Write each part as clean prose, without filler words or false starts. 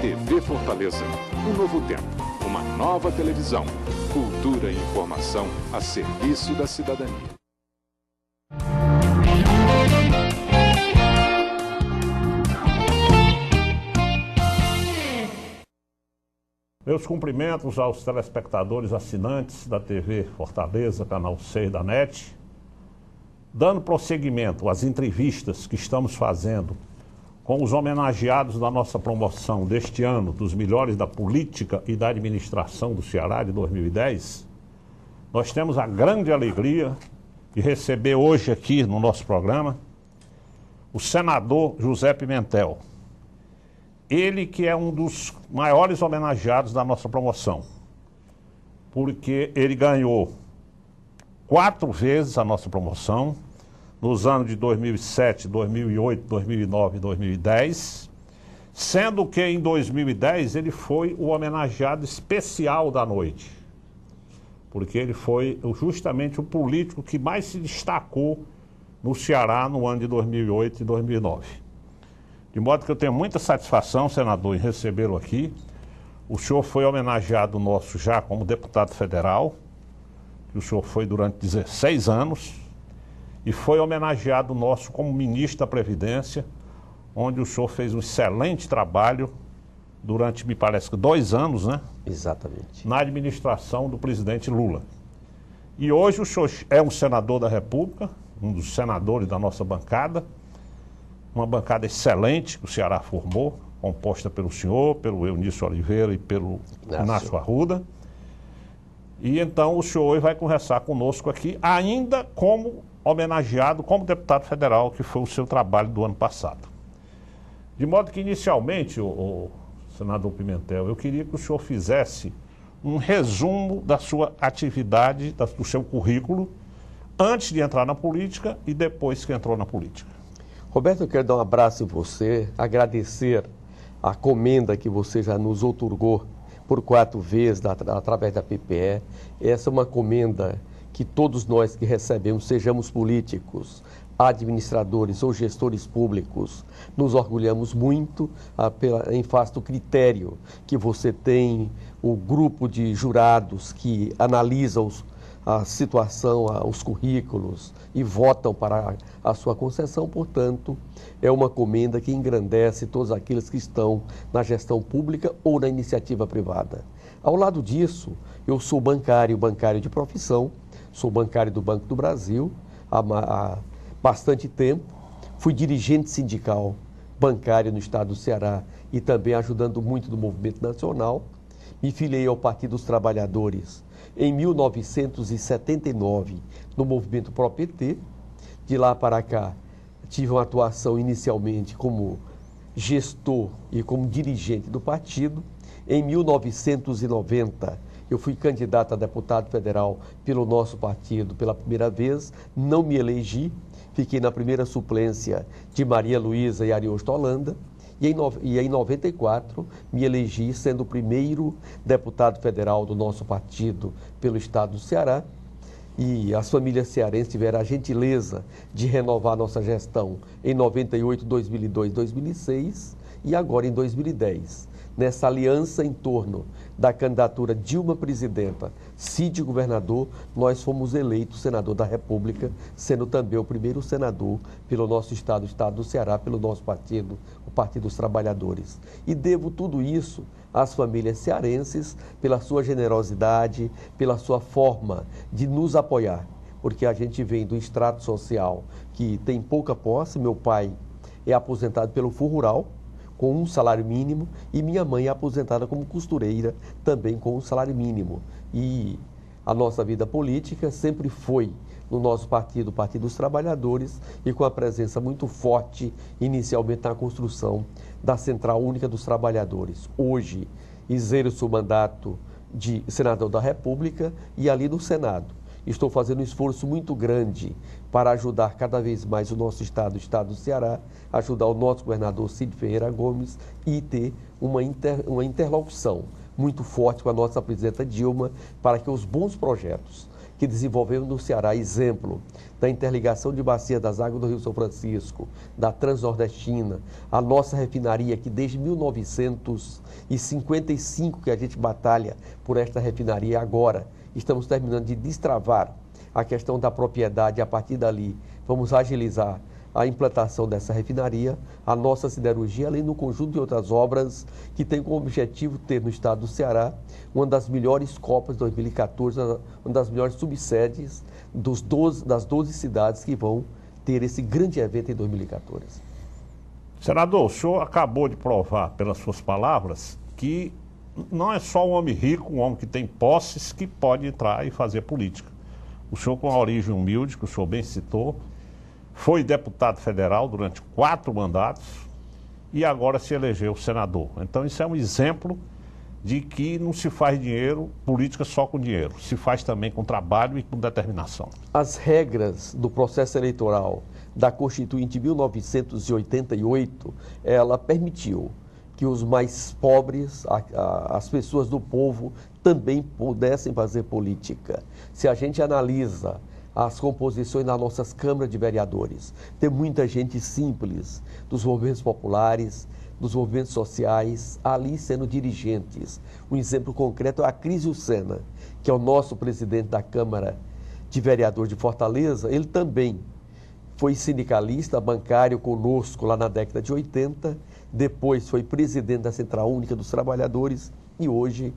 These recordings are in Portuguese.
TV Fortaleza, um novo tempo, uma nova televisão, cultura e informação a serviço da cidadania. Meus cumprimentos aos telespectadores assinantes da TV Fortaleza, canal 6 da NET. Dando prosseguimento às entrevistas que estamos fazendo com os homenageados da nossa promoção deste ano, dos melhores da política e da administração do Ceará de 2010, nós temos a grande alegria de receber hoje aqui no nosso programa o senador José Pimentel. Ele que é um dos maiores homenageados da nossa promoção, porque ele ganhou 4 vezes a nossa promoção, nos anos de 2007, 2008, 2009 e 2010, sendo que em 2010 ele foi o homenageado especial da noite, porque ele foi justamente o político que mais se destacou no Ceará no ano de 2008 e 2009. De modo que eu tenho muita satisfação, senador, em recebê-lo aqui. O senhor foi homenageado nosso já como deputado federal, que o senhor foi durante 16 anos, e foi homenageado nosso como ministro da Previdência, onde o senhor fez um excelente trabalho durante, me parece que 2 anos, né? Exatamente. Na administração do presidente Lula. E hoje o senhor é um senador da República, um dos senadores da nossa bancada, uma bancada excelente que o Ceará formou, composta pelo senhor, pelo Eunício Oliveira e pelo Inácio Arruda. E então o senhor hoje vai conversar conosco aqui, ainda como homenageado, como deputado federal, que foi o seu trabalho do ano passado. De modo que, inicialmente, o senador Pimentel, eu queria que o senhor fizesse um resumo da sua atividade, do seu currículo, antes de entrar na política e depois que entrou na política. Roberto, eu quero dar um abraço em você, agradecer a comenda que você já nos outorgou por 4 vezes através da PPE. Essa é uma comenda que todos nós que recebemos, sejamos políticos, administradores ou gestores públicos, nos orgulhamos muito em face do critério que você tem, o grupo de jurados que analisa a situação, os currículos e votam para a sua concessão. Portanto, é uma comenda que engrandece todos aqueles que estão na gestão pública ou na iniciativa privada. Ao lado disso, eu sou bancário de profissão, sou bancário do Banco do Brasil há bastante tempo, fui dirigente sindical bancário no estado do Ceará e também ajudando muito no movimento nacional, me filiei ao Partido dos Trabalhadores em 1979, no movimento Pró-PT. De lá para cá, tive uma atuação inicialmente como gestor e como dirigente do partido. Em 1990, eu fui candidato a deputado federal pelo nosso partido pela primeira vez, não me elegi, fiquei na primeira suplência de Maria Luísa e Ariosto Holanda. E em 94 me elegi sendo o primeiro deputado federal do nosso partido pelo estado do Ceará. E as famílias cearenses tiveram a gentileza de renovar nossa gestão em 98, 2002, 2006 e agora em 2010. Nessa aliança em torno da candidatura Dilma presidenta, Cid governador, nós fomos eleitos senador da República, sendo também o primeiro senador pelo nosso estado, o estado do Ceará, pelo nosso partido, o Partido dos Trabalhadores. E devo tudo isso às famílias cearenses pela sua generosidade, pela sua forma de nos apoiar, porque a gente vem do extrato social que tem pouca posse. Meu pai é aposentado pelo Fundo Rural, com um salário mínimo, e minha mãe é aposentada como costureira, também com um salário mínimo. E a nossa vida política sempre foi no nosso partido, o Partido dos Trabalhadores, e com a presença muito forte, inicialmente na construção da Central Única dos Trabalhadores. Hoje, exerço o mandato de senador da República e ali no Senado. Estou fazendo um esforço muito grande para ajudar cada vez mais o nosso estado, o estado do Ceará, ajudar o nosso governador Cid Ferreira Gomes e ter uma interlocução muito forte com a nossa presidenta Dilma para que os bons projetos que desenvolvemos no Ceará, exemplo da interligação de bacia das águas do Rio São Francisco, da Transnordestina, a nossa refinaria, que desde 1955 que a gente batalha por esta refinaria, agora estamos terminando de destravar a questão da propriedade, a partir dali vamos agilizar a implantação dessa refinaria, a nossa siderurgia, além do conjunto de outras obras que tem como objetivo ter no estado do Ceará uma das melhores Copas 2014, uma das melhores subsedes das 12 cidades que vão ter esse grande evento em 2014. Senador, o senhor acabou de provar, pelas suas palavras, que não é só um homem rico, um homem que tem posses, que pode entrar e fazer política. O senhor, com a origem humilde, que o senhor bem citou, foi deputado federal durante 4 mandatos e agora se elegeu senador. Então isso é um exemplo de que não se faz dinheiro, política só com dinheiro. Se faz também com trabalho e com determinação. As regras do processo eleitoral da Constituinte de 1988, ela permitiu que os mais pobres, as pessoas do povo, também pudessem fazer política. Se a gente analisa as composições nas nossas câmaras de vereadores, tem muita gente simples, dos movimentos populares, dos movimentos sociais, ali sendo dirigentes. Um exemplo concreto é a Crisio Sena, que é o nosso presidente da Câmara de Vereadores de Fortaleza. Ele também foi sindicalista, bancário conosco lá na década de 80, depois foi presidente da Central Única dos Trabalhadores e hoje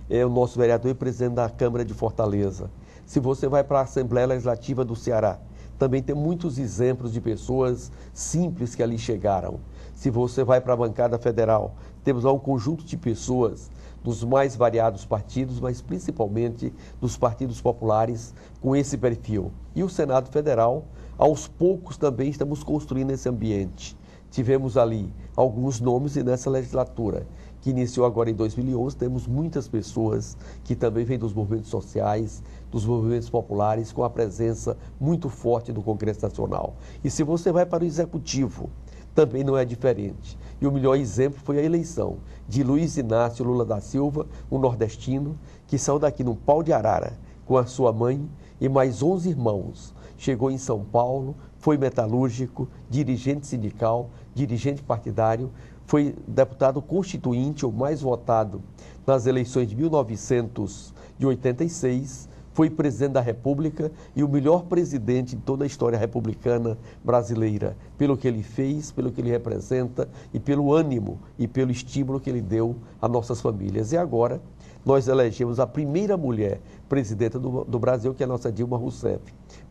é o nosso vereador e presidente da Câmara de Fortaleza. Se você vai para a Assembleia Legislativa do Ceará, também tem muitos exemplos de pessoas simples que ali chegaram. Se você vai para a bancada federal, temos lá um conjunto de pessoas dos mais variados partidos, mas principalmente dos partidos populares com esse perfil. E o Senado Federal, aos poucos também estamos construindo esse ambiente. Tivemos ali alguns nomes e nessa legislatura, que iniciou agora em 2011, temos muitas pessoas que também vêm dos movimentos sociais, dos movimentos populares, com a presença muito forte do Congresso Nacional. E se você vai para o Executivo, também não é diferente. E o melhor exemplo foi a eleição de Luiz Inácio Lula da Silva, um nordestino, que saiu daqui no pau de arara com a sua mãe e mais 11 irmãos. Chegou em São Paulo, foi metalúrgico, dirigente sindical, dirigente partidário, foi deputado constituinte, o mais votado nas eleições de 1986, foi presidente da República e o melhor presidente de toda a história republicana brasileira, pelo que ele fez, pelo que ele representa e pelo ânimo e pelo estímulo que ele deu a nossas famílias. E agora nós elegemos a primeira mulher presidenta do Brasil, que é a nossa Dilma Rousseff.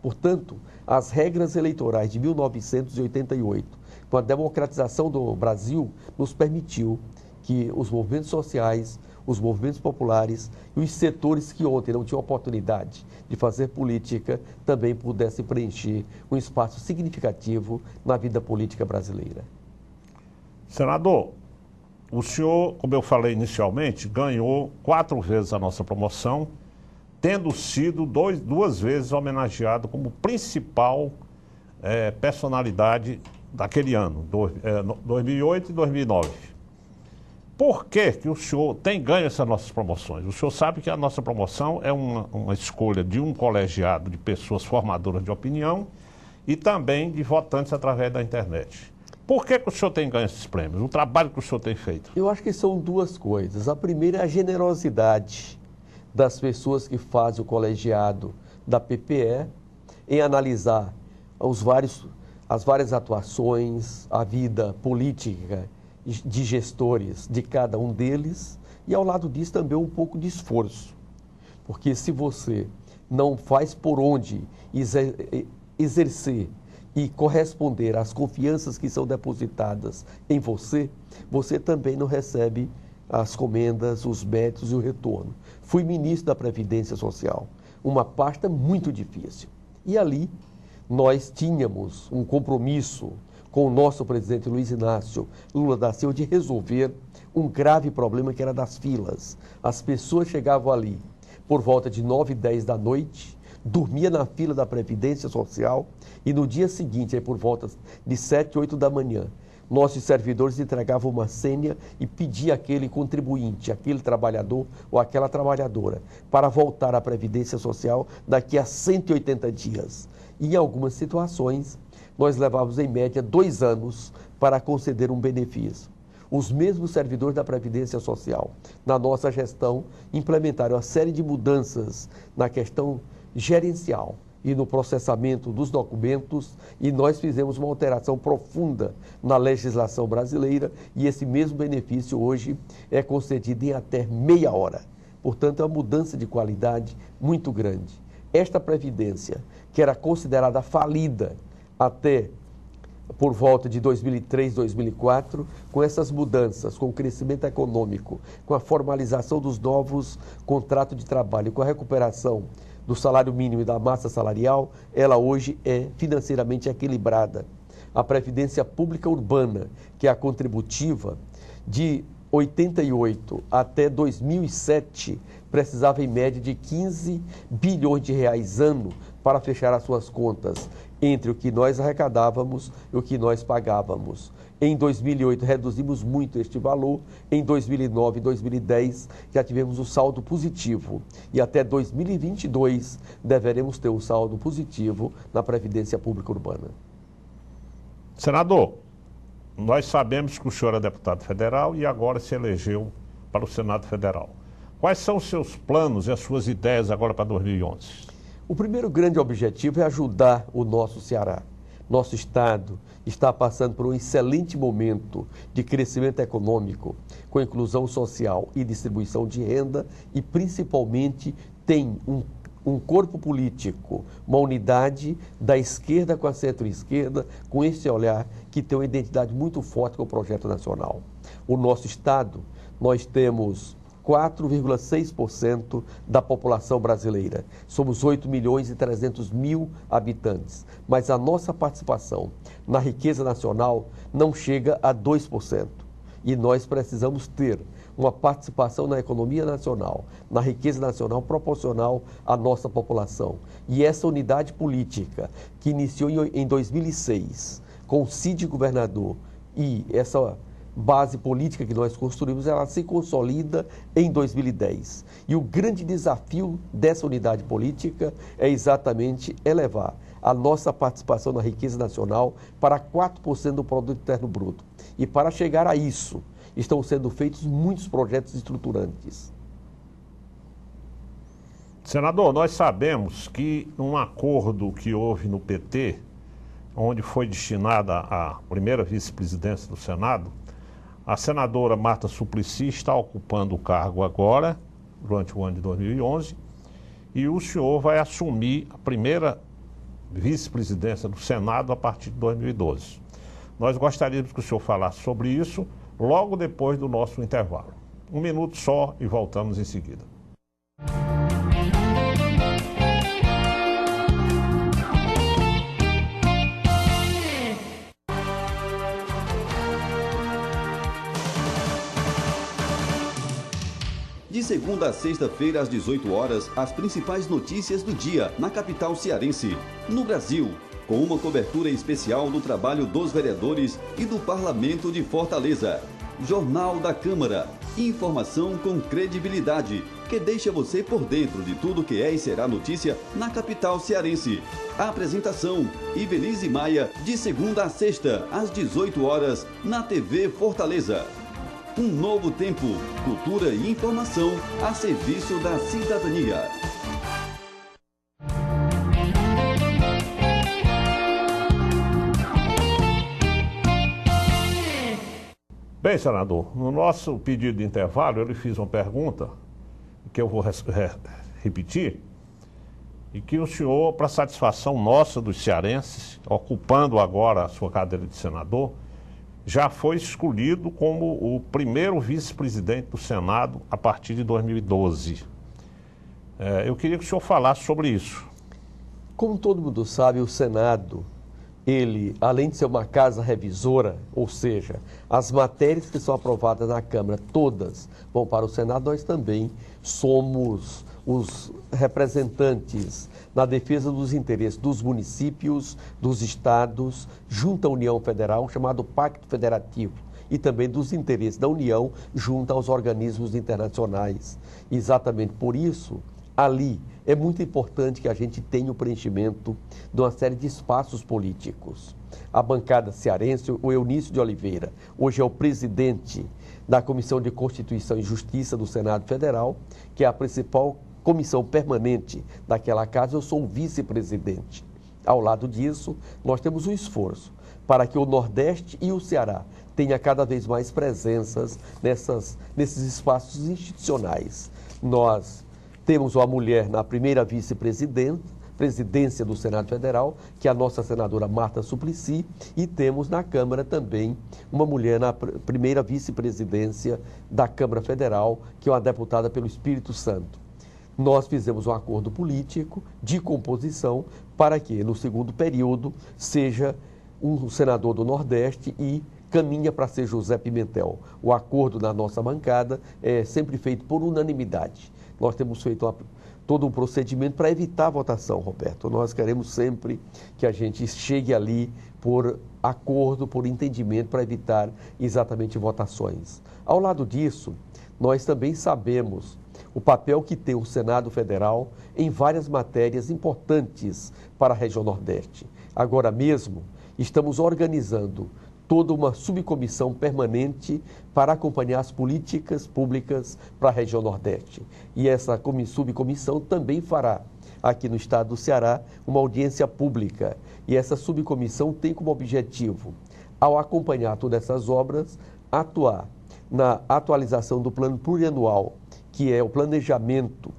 Portanto, as regras eleitorais de 1988, com a democratização do Brasil, nos permitiu que os movimentos sociais, os movimentos populares e os setores que ontem não tinham oportunidade de fazer política também pudessem preencher um espaço significativo na vida política brasileira. Senador, o senhor, como eu falei inicialmente, ganhou 4 vezes a nossa promoção, tendo sido 2 vezes homenageado como principal personalidade daquele ano, 2008 e 2009. Por que o senhor tem ganho essas nossas promoções? O senhor sabe que a nossa promoção é uma escolha de um colegiado de pessoas formadoras de opinião e também de votantes através da internet. Por que o senhor tem ganho esses prêmios? O trabalho que o senhor tem feito? Eu acho que são 2 coisas. A primeira é a generosidade das pessoas que fazem o colegiado da PPE em analisar as várias atuações, a vida política de gestores de cada um deles e ao lado disso também um pouco de esforço. Porque se você não faz por onde exercer e corresponder às confianças que são depositadas em você, você também não recebe as comendas, os méritos e o retorno. Fui ministro da Previdência Social, uma pasta muito difícil. E ali nós tínhamos um compromisso com o nosso presidente Luiz Inácio Lula da Silva de resolver um grave problema que era das filas. As pessoas chegavam ali por volta de 9, 10 da noite, dormia na fila da Previdência Social e no dia seguinte, aí por volta de 7, 8 da manhã, nossos servidores entregavam uma senha e pediam àquele contribuinte, aquele trabalhador ou aquela trabalhadora, para voltar à Previdência Social daqui a 180 dias. E em algumas situações, nós levávamos em média 2 anos para conceder um benefício. Os mesmos servidores da Previdência Social, na nossa gestão, implementaram uma série de mudanças na questão gerencial e no processamento dos documentos, e nós fizemos uma alteração profunda na legislação brasileira, e esse mesmo benefício hoje é concedido em até meia hora. Portanto, é uma mudança de qualidade muito grande. Esta Previdência, que era considerada falida até por volta de 2003, 2004, com essas mudanças, com o crescimento econômico, com a formalização dos novos contratos de trabalho, com a recuperação do salário mínimo e da massa salarial, ela hoje é financeiramente equilibrada. A Previdência Pública Urbana, que é a contributiva, de 88 até 2007, precisava em média de 15 bilhões de reais ano para fechar as suas contas, entre o que nós arrecadávamos e o que nós pagávamos. Em 2008 reduzimos muito este valor, em 2009 e 2010 já tivemos um saldo positivo e até 2022 deveremos ter um saldo positivo na Previdência Pública Urbana. Senador, nós sabemos que o senhor é deputado federal e agora se elegeu para o Senado Federal. Quais são os seus planos e as suas ideias agora para 2011? O primeiro grande objetivo é ajudar o nosso Ceará. Nosso estado está passando por um excelente momento de crescimento econômico, com inclusão social e distribuição de renda, e principalmente tem um corpo político, uma unidade da esquerda com a centro-esquerda, com esse olhar que tem uma identidade muito forte com o projeto nacional. O nosso estado, nós temos 4,6% da população brasileira. Somos 8.300.000 habitantes, mas a nossa participação na riqueza nacional não chega a 2%. E nós precisamos ter uma participação na economia nacional, na riqueza nacional proporcional à nossa população. E essa unidade política, que iniciou em 2006, com o Cid governador, e essa base política que nós construímos, ela se consolida em 2010. E o grande desafio dessa unidade política é exatamente elevar a nossa participação na riqueza nacional para 4% do Produto Interno Bruto. E para chegar a isso, estão sendo feitos muitos projetos estruturantes. Senador, nós sabemos que um acordo que houve no PT, onde foi destinada a primeira vice-presidência do Senado, a senadora Marta Suplicy está ocupando o cargo agora, durante o ano de 2011, e o senhor vai assumir a primeira vice-presidência do Senado a partir de 2012. Nós gostaríamos que o senhor falasse sobre isso logo depois do nosso intervalo. 1 minuto só e voltamos em seguida. De segunda a sexta-feira, às 18 horas, as principais notícias do dia na capital cearense, no Brasil, com uma cobertura especial do trabalho dos vereadores e do Parlamento de Fortaleza. Jornal da Câmara, informação com credibilidade, que deixa você por dentro de tudo que é e será notícia na capital cearense. A apresentação, Ivelise Maia, de segunda a sexta, às 18 horas, na TV Fortaleza. Um novo tempo, cultura e informação a serviço da cidadania. Bem, senador, no nosso pedido de intervalo, eu lhe fiz uma pergunta, que eu vou repetir, e que o senhor, para satisfação nossa dos cearenses, ocupando agora a sua cadeira de senador, já foi escolhido como o primeiro vice-presidente do Senado a partir de 2012. Eu queria que o senhor falasse sobre isso. Como todo mundo sabe, o Senado ele, além de ser uma casa revisora, ou seja, as matérias que são aprovadas na Câmara, todas vão para o Senado, nós também somos os representantes na defesa dos interesses dos municípios, dos estados, junto à União Federal, chamado Pacto Federativo, e também dos interesses da União junto aos organismos internacionais. Exatamente por isso, ali é muito importante que a gente tenha o preenchimento de uma série de espaços políticos. A bancada cearense, o Eunício de Oliveira, hoje é o presidente da Comissão de Constituição e Justiça do Senado Federal, que é a principal comissão permanente daquela casa. Eu sou o vice-presidente. Ao lado disso, nós temos um esforço para que o Nordeste e o Ceará tenham cada vez mais presenças nesses espaços institucionais. Nós temos uma mulher na primeira vice-presidência do Senado Federal, que é a nossa senadora Marta Suplicy, e temos na Câmara também uma mulher na primeira vice-presidência da Câmara Federal, que é uma deputada pelo Espírito Santo. Nós fizemos um acordo político de composição para que, no segundo período, seja um senador do Nordeste e caminha para ser José Pimentel. O acordo na nossa bancada é sempre feito por unanimidade. Nós temos feito todo um procedimento para evitar a votação, Roberto. Nós queremos sempre que a gente chegue ali por acordo, por entendimento, para evitar exatamente votações. Ao lado disso, nós também sabemos o papel que tem o Senado Federal em várias matérias importantes para a região Nordeste. Agora mesmo, estamos organizando toda uma subcomissão permanente para acompanhar as políticas públicas para a região Nordeste. E essa subcomissão também fará, aqui no estado do Ceará, uma audiência pública. E essa subcomissão tem como objetivo, ao acompanhar todas essas obras, atuar na atualização do plano plurianual, que é o planejamento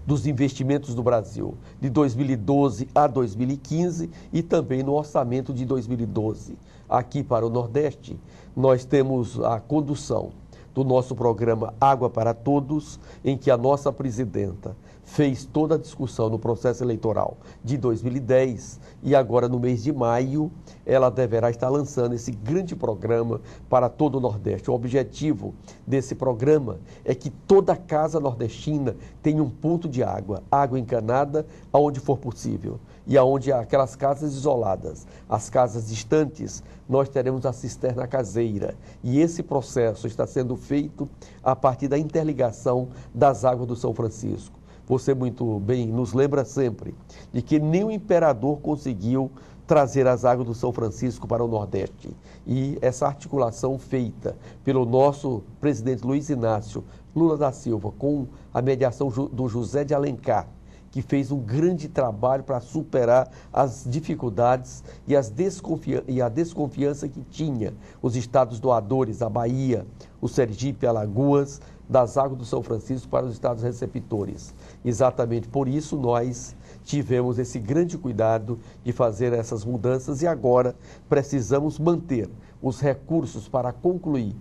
dos investimentos do Brasil de 2012 a 2015 e também no orçamento de 2012. Aqui para o Nordeste, nós temos a condução do nosso programa Água para Todos, em que a nossa presidenta fez toda a discussão no processo eleitoral de 2010 e agora no mês de maio ela deverá estar lançando esse grande programa para todo o Nordeste. O objetivo desse programa é que toda casa nordestina tenha um ponto de água encanada aonde for possível. E aonde aquelas casas isoladas, as casas distantes, nós teremos a cisterna caseira. E esse processo está sendo feito a partir da interligação das águas do São Francisco. Você muito bem nos lembra sempre de que nem o imperador conseguiu trazer as águas do São Francisco para o Nordeste. E essa articulação feita pelo nosso presidente Luiz Inácio Lula da Silva, com a mediação do José de Alencar, que fez um grande trabalho para superar as dificuldades e a desconfiança que tinha os estados doadores, a Bahia, o Sergipe, Alagoas, das águas do São Francisco para os estados receptores. Exatamente por isso nós tivemos esse grande cuidado de fazer essas mudanças e agora precisamos manter os recursos para concluir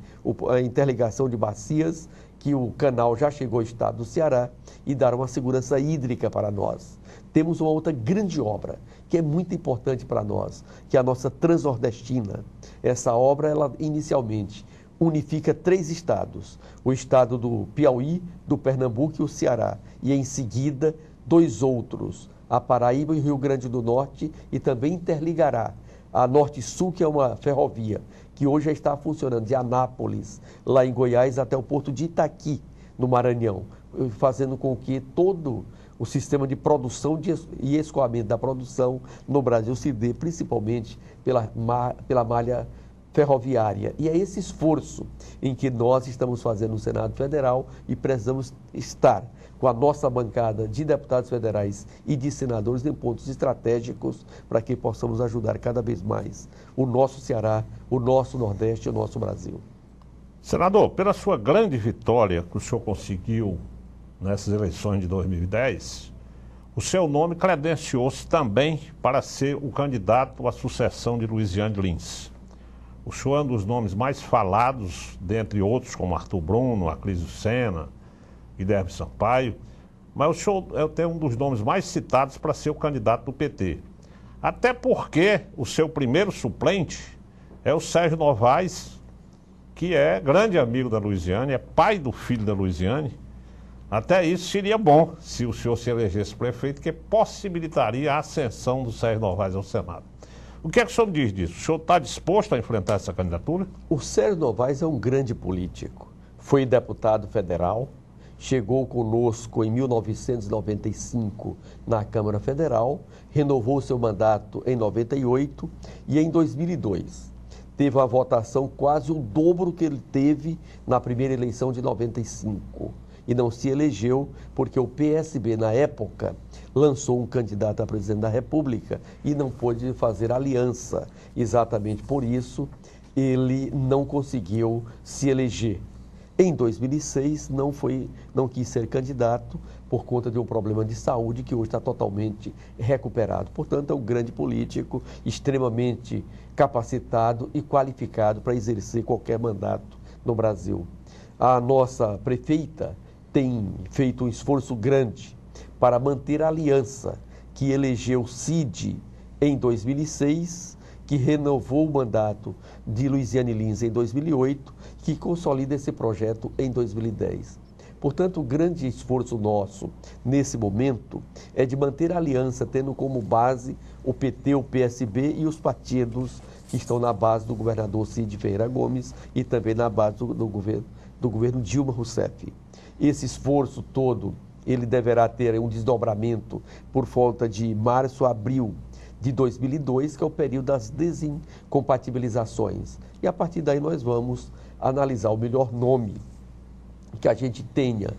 a interligação de bacias, que o canal já chegou ao estado do Ceará, e dar uma segurança hídrica para nós. Temos uma outra grande obra, que é muito importante para nós, que é a nossa Transnordestina. Essa obra, ela inicialmente unifica 3 estados, o estado do Piauí, do Pernambuco e o Ceará, e em seguida 2 outros, a Paraíba e o Rio Grande do Norte, e também interligará a Norte-Sul, que é uma ferrovia, que hoje já está funcionando de Anápolis, lá em Goiás, até o porto de Itaqui, no Maranhão, fazendo com que todo o sistema de produção e escoamento da produção no Brasil se dê principalmente pela malha ferroviária. E é esse esforço em que nós estamos fazendo no Senado Federal e precisamos estar com a nossa bancada de deputados federais e de senadores em pontos estratégicos para que possamos ajudar cada vez mais o nosso Ceará, o nosso Nordeste e o nosso Brasil. Senador, pela sua grande vitória que o senhor conseguiu nessas eleições de 2010, o seu nome credenciou-se também para ser o candidato à sucessão de Luiziane Lins. O senhor é um dos nomes mais falados, dentre outros, como Arthur Bruno, Aclísio Senna, Guilherme Sampaio, mas o senhor tem um dos nomes mais citados para ser o candidato do PT. Até porque o seu primeiro suplente é o Sérgio Novaes, que é grande amigo da Luiziane, é pai do filho da Luiziane. Até isso seria bom se o senhor se elegesse prefeito, que possibilitaria a ascensão do Sérgio Novaes ao Senado. O que é que o senhor diz disso? O senhor está disposto a enfrentar essa candidatura? O Sérgio Novaes é um grande político. Foi deputado federal, chegou conosco em 1995 na Câmara Federal, renovou seu mandato em 98 e em 2002 teve uma votação quase o dobro que ele teve na primeira eleição de 95. E não se elegeu porque o PSB, na época, lançou um candidato a presidente da República e não pôde fazer aliança. Exatamente por isso, ele não conseguiu se eleger. Em 2006, não quis ser candidato por conta de um problema de saúde que hoje está totalmente recuperado. Portanto, é um grande político, extremamente capacitado e qualificado para exercer qualquer mandato no Brasil. A nossa prefeita tem feito um esforço grande para manter a aliança que elegeu Cid em 2006, que renovou o mandato de Luiziane Lins em 2008, que consolida esse projeto em 2010. Portanto, o grande esforço nosso nesse momento é de manter a aliança, tendo como base o PT, o PSB e os partidos que estão na base do governador Cid Ferreira Gomes e também na base do governo Dilma Rousseff. Esse esforço todo, ele deverá ter um desdobramento por volta de março a abril de 2002, que é o período das desincompatibilizações. E a partir daí nós vamos analisar o melhor nome que a gente tenha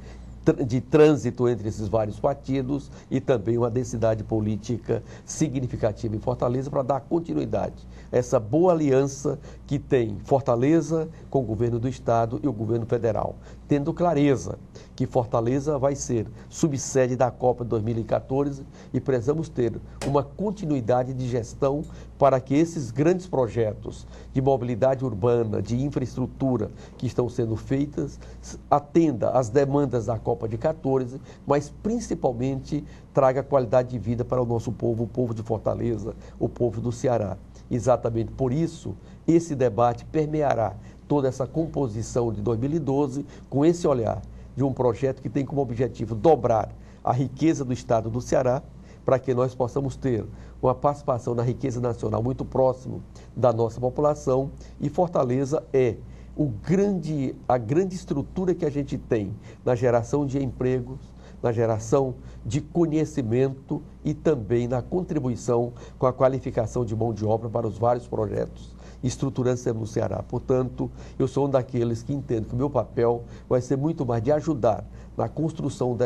de trânsito entre esses vários partidos e também uma densidade política significativa em Fortaleza para dar continuidade a essa boa aliança que tem Fortaleza com o governo do Estado e o governo federal, tendo clareza que Fortaleza vai ser subsede da Copa de 2014 e precisamos ter uma continuidade de gestão para que esses grandes projetos de mobilidade urbana, de infraestrutura que estão sendo feitas, atenda às demandas da Copa de 14, mas principalmente traga qualidade de vida para o nosso povo, o povo de Fortaleza, o povo do Ceará. Exatamente por isso, esse debate permeará toda essa composição de 2012 com esse olhar de um projeto que tem como objetivo dobrar a riqueza do estado do Ceará para que nós possamos ter uma participação na riqueza nacional muito próximo da nossa população, e Fortaleza é a grande estrutura que a gente tem na geração de empregos, na geração de conhecimento e também na contribuição com a qualificação de mão de obra para os vários projetos estruturantes no Ceará. Portanto, eu sou um daqueles que entendo que o meu papel vai ser muito mais de ajudar na construção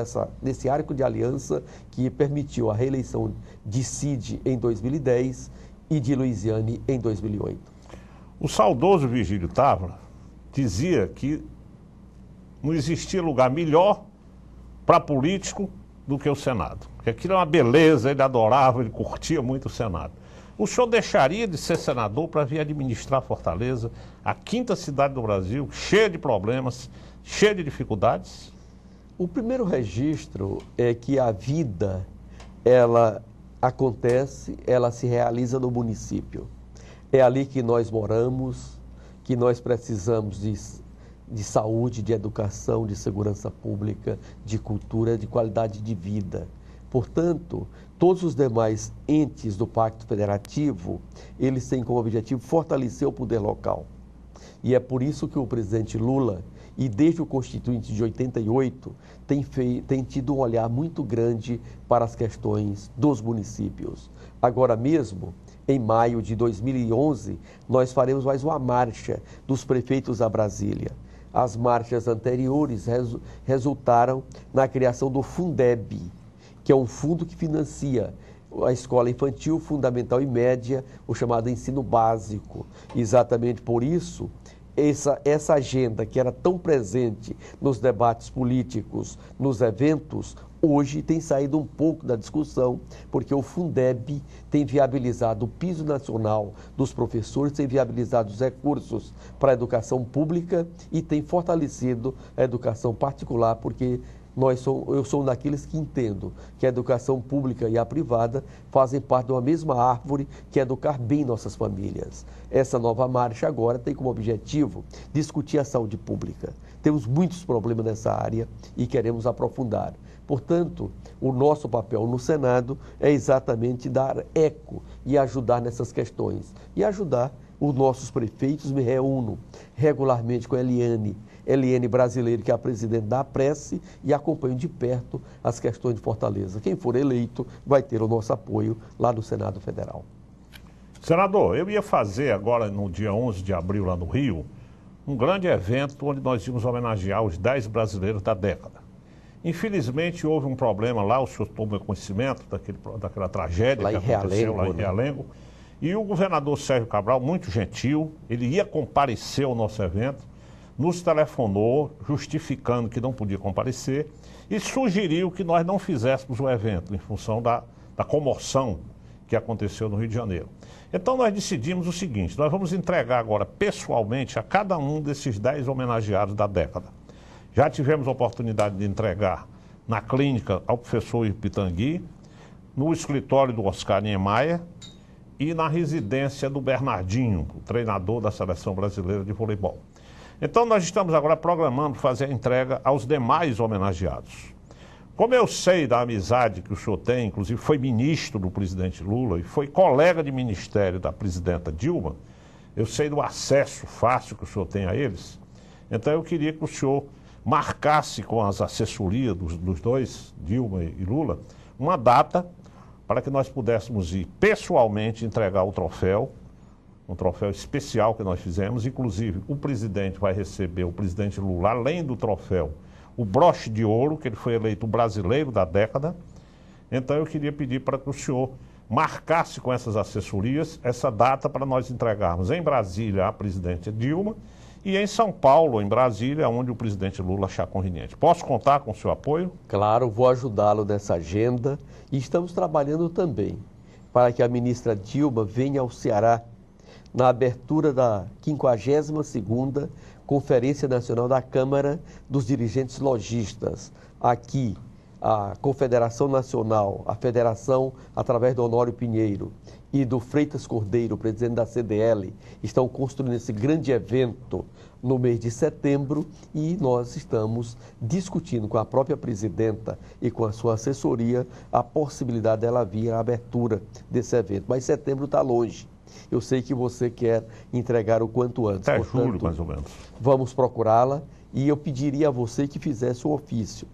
desse arco de aliança que permitiu a reeleição de Cid em 2010 e de Luiziane em 2008. O saudoso Virgílio Távora dizia que não existia lugar melhor para político do que o Senado. Que aquilo é uma beleza, ele adorava, ele curtia muito o Senado. O senhor deixaria de ser senador para vir administrar Fortaleza, a quinta cidade do Brasil, cheia de problemas, cheia de dificuldades? O primeiro registro é que a vida, ela acontece, ela se realiza no município. É ali que nós moramos, que nós precisamos de saúde, de educação, de segurança pública, de cultura, de qualidade de vida. Portanto, todos os demais entes do Pacto Federativo, eles têm como objetivo fortalecer o poder local. E é por isso que o presidente Lula, e desde o Constituinte de 88, tem tido um olhar muito grande para as questões dos municípios. Agora mesmo, em maio de 2011, nós faremos mais uma marcha dos prefeitos a Brasília. As marchas anteriores resultaram na criação do Fundeb, que é um fundo que financia a escola infantil, fundamental e média, o chamado ensino básico. Exatamente por isso, essa agenda que era tão presente nos debates políticos, nos eventos, hoje tem saído um pouco da discussão, porque o Fundeb tem viabilizado o piso nacional dos professores, tem viabilizado os recursos para a educação pública e tem fortalecido a educação particular, porque Eu sou um daqueles que entendo que a educação pública e a privada fazem parte de uma mesma árvore, que é educar bem nossas famílias. Essa nova marcha agora tem como objetivo discutir a saúde pública. Temos muitos problemas nessa área e queremos aprofundar. Portanto, o nosso papel no Senado é exatamente dar eco e ajudar nessas questões. E ajudar os nossos prefeitos. Me reúno regularmente com a Eliane Brasileiro, que é a presidente da Apresse, e acompanho de perto as questões de Fortaleza. Quem for eleito vai ter o nosso apoio lá no Senado Federal. Senador, eu ia fazer agora, no dia 11 de abril, lá no Rio, um grande evento onde nós íamos homenagear os 10 brasileiros da década. Infelizmente, houve um problema lá, o senhor tomou conhecimento daquela tragédia que aconteceu lá em Realengo. E o governador Sérgio Cabral, muito gentil, ele ia comparecer ao nosso evento, nos telefonou justificando que não podia comparecer e sugeriu que nós não fizéssemos o evento em função da comoção que aconteceu no Rio de Janeiro. Então nós decidimos o seguinte: nós vamos entregar agora pessoalmente a cada um desses 10 homenageados da década. Já tivemos a oportunidade de entregar na clínica ao professor Ipitangui, no escritório do Oscar Niemeyer e na residência do Bernardinho, o treinador da Seleção Brasileira de Voleibol. Então nós estamos agora programando fazer a entrega aos demais homenageados. Como eu sei da amizade que o senhor tem, inclusive foi ministro do presidente Lula e foi colega de ministério da presidenta Dilma, eu sei do acesso fácil que o senhor tem a eles. Então eu queria que o senhor marcasse com as assessorias dos dois, Dilma e Lula, uma data para que nós pudéssemos ir pessoalmente entregar o troféu, um troféu especial que nós fizemos. Inclusive, o presidente vai receber, o presidente Lula, além do troféu, o broche de ouro, que ele foi eleito o brasileiro da década. Então eu queria pedir para que o senhor marcasse com essas assessorias essa data para nós entregarmos em Brasília a presidente Dilma e em São Paulo, em Brasília, onde o presidente Lula achar conveniente. Posso contar com o seu apoio? Claro, vou ajudá-lo nessa agenda e estamos trabalhando também para que a ministra Dilma venha ao Ceará na abertura da 52ª Conferência Nacional da Câmara dos Dirigentes Lojistas. Aqui, a Confederação Nacional, a Federação, através do Honório Pinheiro e do Freitas Cordeiro, presidente da CDL, estão construindo esse grande evento no mês de setembro e nós estamos discutindo com a própria presidenta e com a sua assessoria a possibilidade dela vir à abertura desse evento. Mas setembro está longe. Eu sei que você quer entregar o quanto antes. Até julho, mais ou menos. Vamos procurá-la e eu pediria a você que fizesse o ofício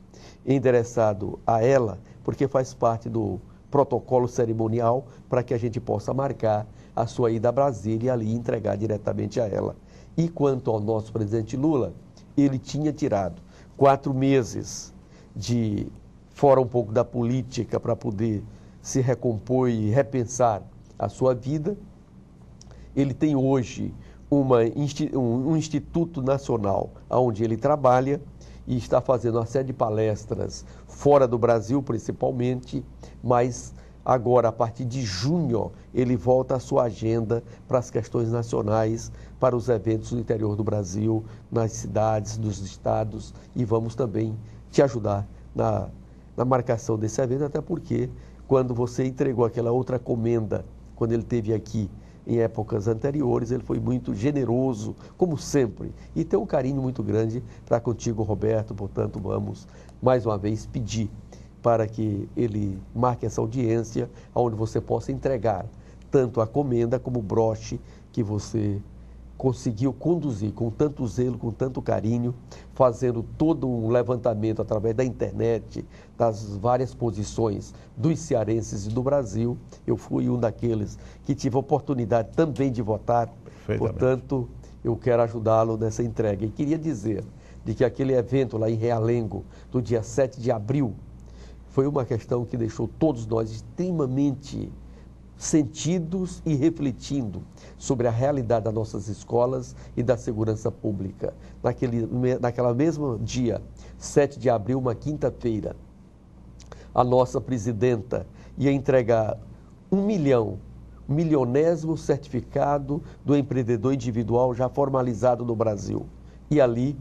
endereçado a ela, porque faz parte do protocolo cerimonial para que a gente possa marcar a sua ida a Brasília e ali entregar diretamente a ela. E quanto ao nosso presidente Lula, ele tinha tirado 4 meses de fora um pouco da política para poder se recompor e repensar a sua vida. Ele tem hoje um Instituto Nacional onde ele trabalha e está fazendo uma série de palestras fora do Brasil, principalmente, mas agora, a partir de junho, ele volta a sua agenda para as questões nacionais, para os eventos no interior do Brasil, nas cidades, nos estados, e vamos também te ajudar na marcação desse evento, até porque quando você entregou aquela outra comenda, quando ele esteve aqui, em épocas anteriores, ele foi muito generoso, como sempre, e tem um carinho muito grande para contigo, Roberto. Portanto, vamos mais uma vez pedir para que ele marque essa audiência, onde você possa entregar tanto a comenda como o broche que você conseguiu conduzir com tanto zelo, com tanto carinho, fazendo todo um levantamento através da internet, das várias posições dos cearenses e do Brasil. Eu fui um daqueles que tive a oportunidade também de votar, portanto, eu quero ajudá-lo nessa entrega. E queria dizer de que aquele evento lá em Realengo, do dia 7 de abril, foi uma questão que deixou todos nós extremamente sentidos e refletindo sobre a realidade das nossas escolas e da segurança pública. Naquela mesma dia, 7 de abril, uma quinta-feira, a nossa presidenta ia entregar 1 milhão, milionésimo certificado do empreendedor individual já formalizado no Brasil. E ali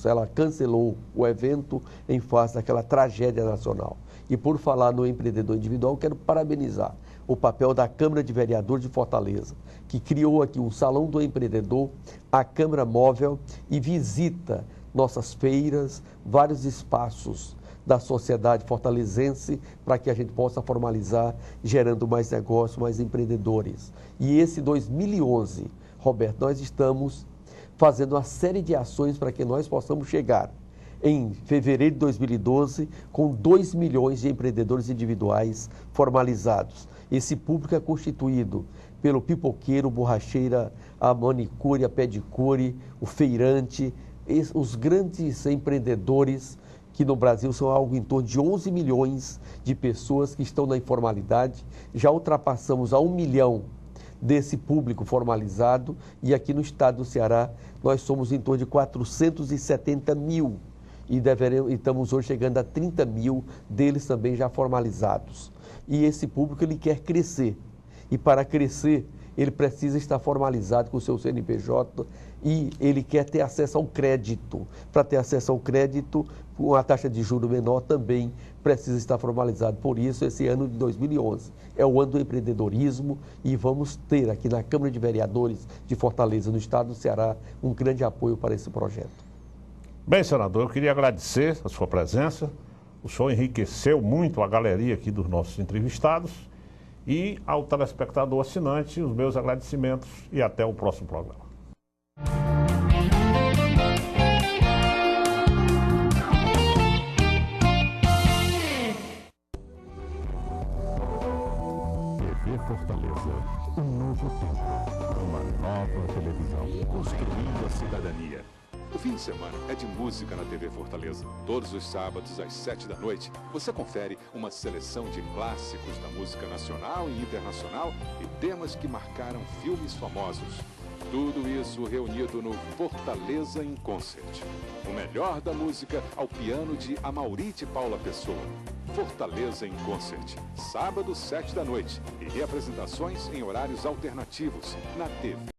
ela cancelou o evento em face daquela tragédia nacional. E por falar no empreendedor individual, quero parabenizar o papel da Câmara de Vereadores de Fortaleza, que criou aqui um Salão do Empreendedor, a Câmara Móvel, e visita nossas feiras, vários espaços da sociedade fortalezense, para que a gente possa formalizar, gerando mais negócios, mais empreendedores. E esse 2011, Roberto, nós estamos fazendo uma série de ações para que nós possamos chegar em fevereiro de 2012 com 2 milhões de empreendedores individuais formalizados. Esse público é constituído pelo pipoqueiro, borracheira, a manicure, a pedicure, o feirante, os grandes empreendedores, que no Brasil são algo em torno de 11 milhões de pessoas que estão na informalidade. Já ultrapassamos a 1 milhão desse público formalizado, e aqui no estado do Ceará nós somos em torno de 470 mil e estamos hoje chegando a 30 mil deles também já formalizados. E esse público ele quer crescer, e para crescer ele precisa estar formalizado com o seu CNPJ e ele quer ter acesso ao crédito. Para ter acesso ao crédito, com a taxa de juros menor também precisa estar formalizado. Por isso, esse ano de 2011 é o ano do empreendedorismo, e vamos ter aqui na Câmara de Vereadores de Fortaleza, no estado do Ceará, um grande apoio para esse projeto. Bem, senador, eu queria agradecer a sua presença. O senhor enriqueceu muito a galeria aqui dos nossos entrevistados. E ao telespectador assinante, os meus agradecimentos e até o próximo programa. TV Fortaleza, um novo tempo, uma nova televisão, construindo a cidadania. O fim de semana é de música na TV Fortaleza. Todos os sábados, às 7 da noite, você confere uma seleção de clássicos da música nacional e internacional e temas que marcaram filmes famosos. Tudo isso reunido no Fortaleza em Concert. O melhor da música ao piano de Amaurite Paula Pessoa. Fortaleza em Concert, sábado, 7 da noite. E reapresentações em horários alternativos na TV